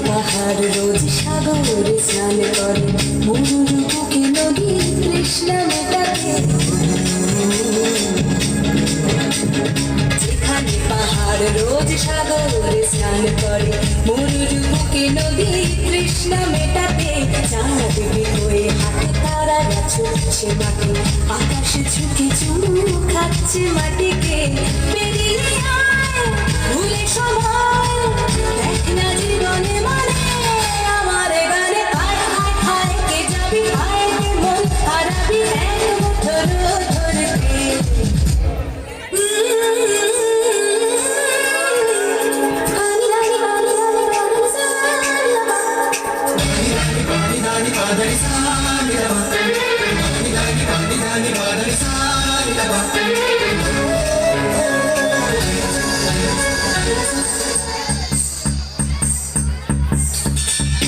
পাহাড় রোজ সাগরে স্নান করে মরুর বুকে নদী তৃষ্ণা মেটাতে। যেখানে পাহাড় রোজ সাগরে স্নান করে মরুর বুকে নদী তৃষ্ণা মেটাতে। চাঁদ হয়ে হাতে তারারা ছুটছে মাটি, আকাশে ঝুঁকে চুমু খাচ্ছে মাটিকে। পেরিয়ে আয় ভুলে সময়, দেখ না জীবনে মানে আমার গানে। আয় আয় আয় কে যাবি, আয় কে মন হারাবি এক মুঠো ধরতে।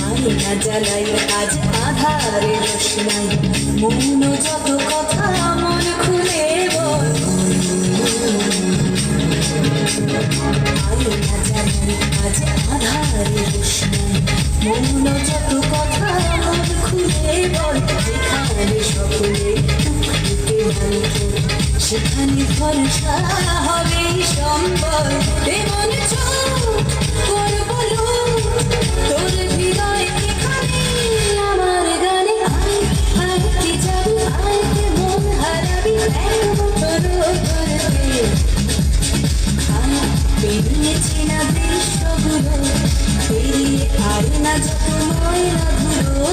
আয়না জ্বালাই আজ আধারে রোশনাই, মৌন যত কথা মন খুলে বল। আয়না জ্বালাই আজ আধারে রোশনাই, মৌন যত কথা মন খুলে বল। যেখানে সকলে দুঃখকে মানতো, সেখানে ভরসা হবে সম্বল। এমন চোখ করব তোর হৃদয় এখানে আমার গানে। আয় আয় কে যাবি, আয় কে মন হারাবি এক মুঠো ধরতে। আয় পেরিয়েছি না দৃশ্যগুলো, পেরিয়ে আয় না যত ময়লা ধুলো।